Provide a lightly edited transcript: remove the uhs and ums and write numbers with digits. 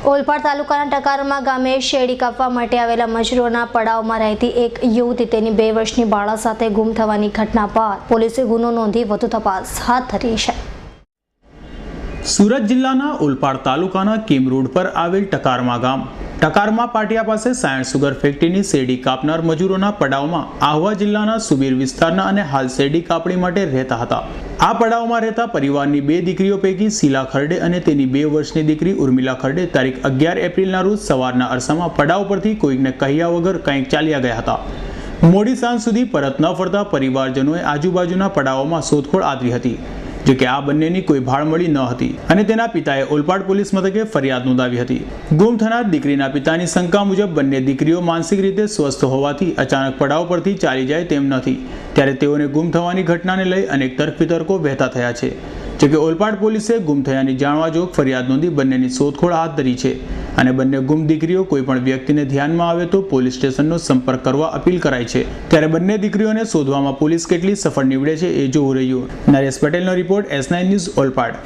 ઓલપાડ તાલુકાના ટકારમા ગામે શેરડી કાપવા માટે આવેલા મજૂરોના પડાવમાં રહેતી એક યુવતી તેની 2 વર્ષની બાળા સાથે ગુમ થવાની ઘટના બાદ પોલીસે ગુનો નોંધી વધુ તપાસ હાથ ધરી છે। સુરત જિલ્લાના ઓલપાડ તાલુકાના કેમ રોડ પર આવેલ ટકારમા ગામ ટકારમા પાટિયા પાસે સાયન્સ સુગર ફેક્ટરીની શેરડી કાપનાર મજૂરોના પડાવમાં આહવા જિલ્લાના સુબીર વિસ્તારના અને હાલ શેરડી કાપણી માટે રહેતા હતા। આ પડાવમાં રહેતા પરિવારની 2 દીકરીઓ પૈકી શીલા ખરડે અને તેની 2 વર્ષની દીકરી ઉર્મિલા ખરડે તારીખ 11 એપ્રિલના રોજ સવારના અરસામાં પડાવ પરથી કોઈકને કહ્યા વગર કંઈક ચાલ્યા ગયા હતા। મોડી સાંજ સુધી પરત ન ફરતા પરિવારજનોએ આજુબાજુના પડાવોમાં શોધખોળ આદરી હતી, જો કે આ બંનેની કોઈ ભાળ મળી ન હતી અને તેના પિતાએ ઓલપાડ પોલીસ મથકે ફરિયાદ નોંધાવી હતી। ગુમ થનાર દીકરીના પિતાની શંકા મુજબ બંને દીકરીઓ માનસિક રીતે સ્વસ્થ હોવાથી અચાનક પડાવ પરથી ચાલી જાય તેમ નથી, ત્યારે તેઓને ગુમ થવાની ઘટનાને લઈ અનેક તર્ક વિતર્કો વહેતા થયા છે। જો કે ઓલપાડ પોલીસે ગુમ થયાની જાણવા જોગ ફરિયાદ નોંધી બંનેની શોધખોળ હાથ ધરી છે અને બંને ગુમ દીકરીઓ કોઈ પણ વ્યક્તિને ધ્યાનમાં આવે તો પોલીસ સ્ટેશનનો સંપર્ક કરવા અપીલ કરાઈ છે। ત્યારે બંને દીકરીઓને શોધવામાં પોલીસ કેટલી સફળ નીવડે છે એ જોવું રહ્યું। નરેશ પટેલનો રિપોર્ટ S9 ન્યૂઝ ઓલપાડ।